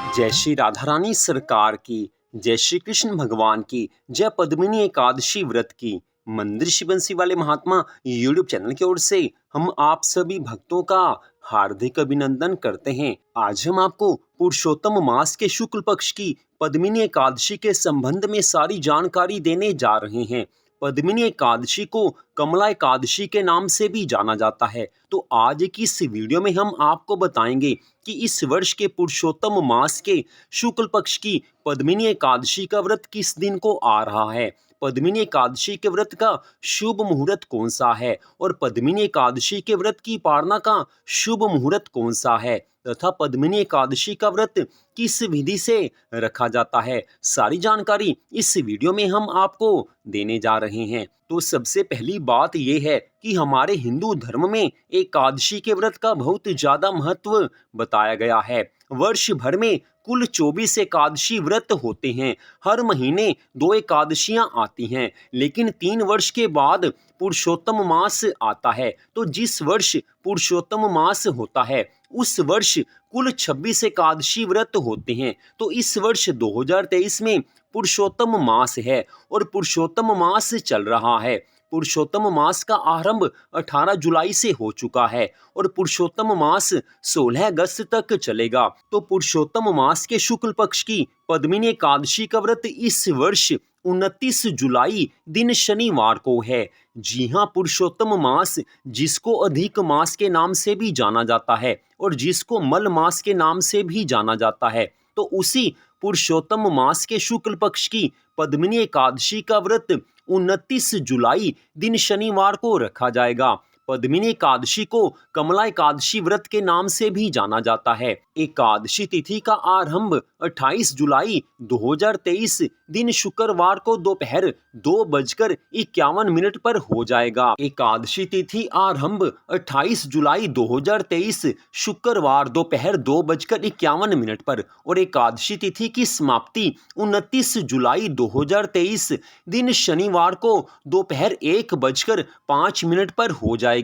जय श्री राधा रानी सरकार की, जय श्री कृष्ण भगवान की, जय पद्मिनी एकादशी व्रत की। मंदिर शिव बंसी वाले महात्मा यूट्यूब चैनल की ओर से हम आप सभी भक्तों का हार्दिक अभिनंदन करते हैं। आज हम आपको पुरुषोत्तम मास के शुक्ल पक्ष की पद्मिनी एकादशी के संबंध में सारी जानकारी देने जा रहे हैं। पद्मिनी एकादशी को कमला एकादशी के नाम से भी जाना जाता है। तो आज की इस वीडियो में हम आपको बताएंगे कि इस वर्ष के पुरुषोत्तम मास के शुक्ल पक्ष की पद्मिनी एकादशी का व्रत किस दिन को आ रहा है, पद्मिनी एकादशी के व्रत का शुभ मुहूर्त कौन सा है और पद्मिनी एकादशी के व्रत की पारना का शुभ मुहूर्त कौन सा है तथा पद्मिनी एकादशी का व्रत किस विधि से रखा जाता है। सारी जानकारी इस वीडियो में हम आपको देने जा रहे हैं। तो सबसे पहली बात यह है कि हमारे हिंदू धर्म में एकादशी के व्रत का बहुत ज्यादा महत्व बताया गया है। वर्ष भर में कुल 24 एकादशी व्रत होते हैं। हर महीने 2 एकादशियां आती हैं, लेकिन 3 वर्ष के बाद पुरुषोत्तम मास आता है। तो जिस वर्ष पुरुषोत्तम मास होता है उस वर्ष कुल 26 एकादशी व्रत होते हैं। तो इस वर्ष 2023 में पुरुषोत्तम मास है और पुरुषोत्तम मास चल रहा है। पुरुषोत्तम मास का आरंभ 18 जुलाई से हो चुका है और पुरुषोत्तम मास 16 अगस्त तक चलेगा। तो पुरुषोत्तम मास के शुक्ल पक्ष की पद्मिनी एकादशी का व्रत इस वर्ष 29 जुलाई दिन शनिवार को है। जी हाँ, पुरुषोत्तम मास जिसको अधिक मास के नाम से भी जाना जाता है और जिसको मल मास के नाम से भी जाना जाता है, तो उसी पुरुषोत्तम मास के शुक्ल पक्ष की पद्मिनी एकादशी का व्रत 29 जुलाई दिन शनिवार को रखा जाएगा। पद्मिनी एकादशी को कमला एकादशी व्रत के नाम से भी जाना जाता है। एकादशी तिथि का आरंभ 28 जुलाई 2023 दिन शुक्रवार को दोपहर 2:51 पर हो जाएगा। एकादशी तिथि आरंभ 28 जुलाई 2023 शुक्रवार दोपहर 2:51 पर और एकादशी तिथि की समाप्ति 29 जुलाई 2023 दिन शनिवार को दोपहर 1:05 पर हो जाएगी।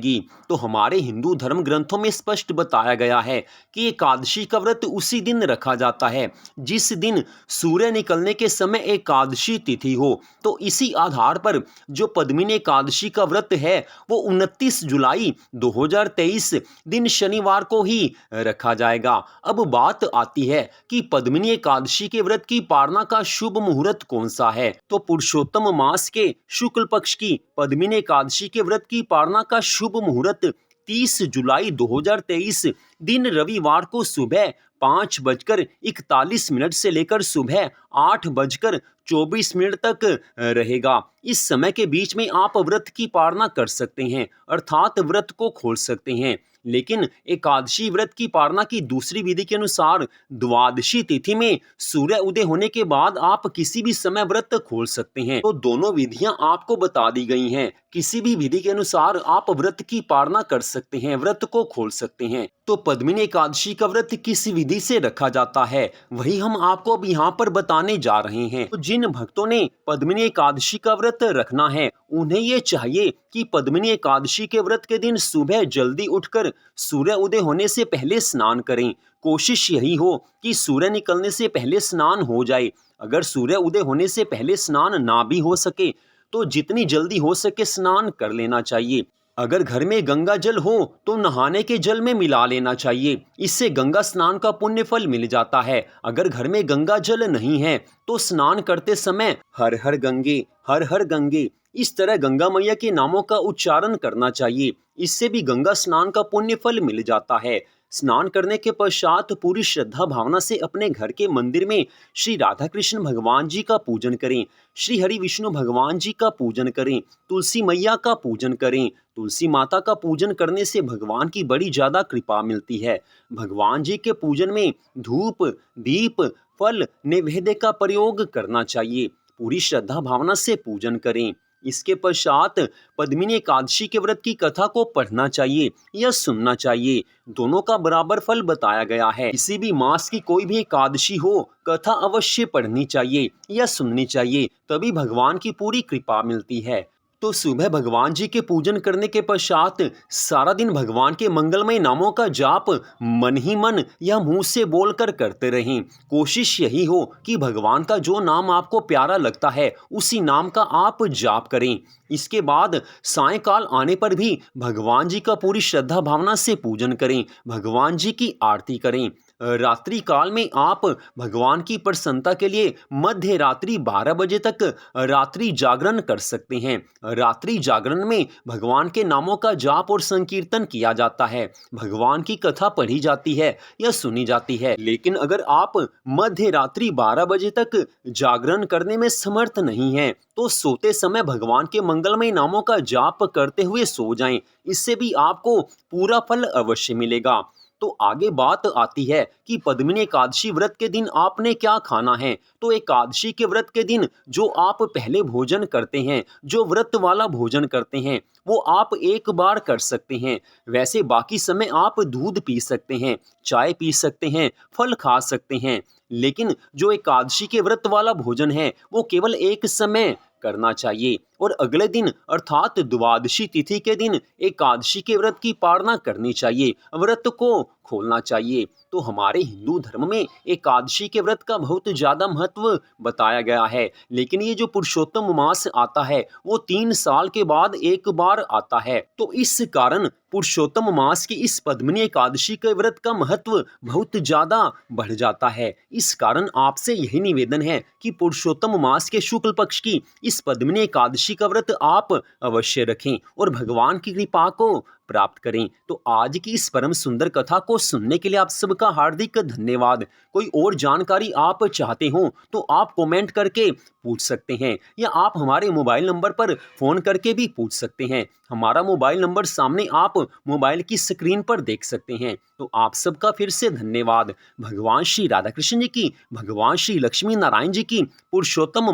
तो हमारे हिंदू धर्म ग्रंथों में स्पष्ट बताया गया है कि एकादशी का व्रत उसी दिन रखा जाता है जिस दिन सूर्य निकलने के समय एकादशी तिथि हो। तो इसी आधार पर जो पद्मिनी एकादशी का व्रत है वो 29 जुलाई 2023 दिन शनिवार को ही रखा जाएगा। अब बात आती है कि पद्मिनी एकादशी के व्रत की पारना का शुभ मुहूर्त कौन सा है। तो पुरुषोत्तम मास के शुक्ल पक्ष की पद्मिनी एकादशी के व्रत की पारना का शुभ मुहूर्त 30 जुलाई 2023 दिन रविवार को सुबह 5:41 से लेकर सुबह 8:24 तक रहेगा। इस समय के बीच में आप व्रत की पालना कर सकते हैं, अर्थात व्रत को खोल सकते हैं। लेकिन एकादशी व्रत की पालना की दूसरी विधि के अनुसार द्वादशी तिथि में सूर्य उदय होने के बाद आप किसी भी समय व्रत खोल सकते हैं। तो दोनों विधियां आपको बता दी गई हैं। किसी भी विधि के अनुसार आप व्रत की पालना कर सकते हैं, व्रत को खोल सकते हैं। तो पद्मिनी एकादशी का व्रत किस विधि से रखा जाता है वही हम आपको अब यहाँ पर बताने जा रहे हैं। तो जिन भक्तों ने पद्मिनी एकादशी का व्रत रखना है उन्हें ये चाहिए कि पद्मिनी एकादशी के व्रत के दिन सुबह जल्दी उठकर सूर्य उदय होने से पहले स्नान करें। कोशिश यही हो कि सूर्य निकलने से पहले स्नान हो जाए। अगर सूर्य उदय होने से पहले स्नान ना भी हो सके तो जितनी जल्दी हो सके स्नान कर लेना चाहिए। अगर घर में गंगा जल हो तो नहाने के जल में मिला लेना चाहिए, इससे गंगा स्नान का पुण्य फल मिल जाता है। अगर घर में गंगा जल नहीं है तो स्नान करते समय हर हर गंगे इस तरह गंगा मैया के नामों का उच्चारण करना चाहिए। इससे भी गंगा स्नान का पुण्य फल मिल जाता है। स्नान करने के पश्चात पूरी श्रद्धा भावना से अपने घर के मंदिर में श्री राधा कृष्ण भगवान जी का पूजन करें, श्री हरि विष्णु भगवान जी का पूजन करें, तुलसी मैया का पूजन करें। तुलसी माता का पूजन करने से भगवान की बड़ी ज्यादा कृपा मिलती है। भगवान जी के पूजन में धूप, दीप, फल, नैवेद्य का प्रयोग करना चाहिए। पूरी श्रद्धा भावना से पूजन करें। इसके पश्चात पद्मिनी एकादशी के व्रत की कथा को पढ़ना चाहिए या सुनना चाहिए। दोनों का बराबर फल बताया गया है। किसी भी मास की कोई भी एकादशी हो, कथा अवश्य पढ़नी चाहिए या सुननी चाहिए, तभी भगवान की पूरी कृपा मिलती है। तो सुबह भगवान जी के पूजन करने के पश्चात सारा दिन भगवान के मंगलमय नामों का जाप मन ही मन या मुंह से बोलकर करते रहें। कोशिश यही हो कि भगवान का जो नाम आपको प्यारा लगता है उसी नाम का आप जाप करें। इसके बाद सायंकाल आने पर भी भगवान जी का पूरी श्रद्धा भावना से पूजन करें, भगवान जी की आरती करें। रात्रि काल में आप भगवान की प्रसन्नता के लिए मध्य रात्रि 12 बजे तक रात्रि जागरण कर सकते हैं। रात्रि जागरण में भगवान के नामों का जाप और संकीर्तन किया जाता है, भगवान की कथा पढ़ी जाती है या सुनी जाती है। लेकिन अगर आप मध्य रात्रि 12 बजे तक जागरण करने में समर्थ नहीं हैं तो सोते समय भगवान के मंगलमय नामों का जाप करते हुए सो जाएं। इससे भी आपको पूरा फल अवश्य मिलेगा। तो आगे बात आती है कि पद्मिनी एकादशी व्रत के दिन आपने क्या खाना है। तो एकादशी के व्रत के दिन जो आप पहले भोजन करते हैं, जो व्रत वाला भोजन करते हैं, वो आप एक बार कर सकते हैं। वैसे बाकी समय आप दूध पी सकते हैं, चाय पी सकते हैं, फल खा सकते हैं। लेकिन जो एकादशी के व्रत वाला भोजन है वो केवल एक समय करना चाहिए और अगले दिन अर्थात द्वादशी तिथि के दिन एकादशी के व्रत की पालना करनी चाहिए, व्रत को खोलना चाहिए। तो हमारे हिंदू धर्म में एकादशी के व्रत का बहुत ज़्यादा महत्व बताया गया है। लेकिन ये जो पुरुषोत्तम मास आता है वो 3 साल के बाद एक बार आता है। तो इस कारण पुरुषोत्तम मास की इस पद्मिनी एकादशी के व्रत का महत्व बहुत ज़्यादा बढ़ जाता है। इस कारण आपसे यही निवेदन है कि पुरुषोत्तम मास के शुक्ल पक्ष की इस पद्मिनी एकादशी का व्रत आप अवश्य रखें और भगवान की कृपा को प्राप्त करें। तो आज की इस परम सुंदर कथा को सुनने के लिए आप सबका हार्दिक धन्यवाद। कोई और जानकारी आप चाहते हो तो आप कमेंट करके पूछ सकते हैं या आप हमारे मोबाइल नंबर पर फ़ोन करके भी पूछ सकते हैं। हमारा मोबाइल नंबर सामने आप मोबाइल की स्क्रीन पर देख सकते हैं। तो आप सबका फिर से धन्यवाद। भगवान श्री राधा कृष्ण जी की, भगवान श्री लक्ष्मी नारायण जी की पुरुषोत्तम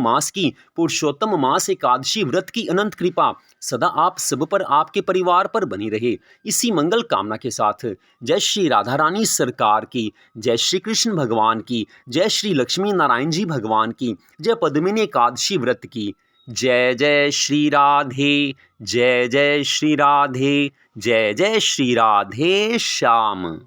मास एकादशी व्रत की अनंत कृपा सदा आप सब पर, आपके परिवार पर बनी रहे। इसी मंगल कामना के साथ जय श्री राधा रानी सरकार की, जय श्री कृष्ण भगवान की, जय श्री लक्ष्मी नारायण जी भगवान की, जय पद्मिनी एकादशी व्रत की। जय जय श्री राधे, जय जय श्री राधे, जय जय श्री राधे श्याम।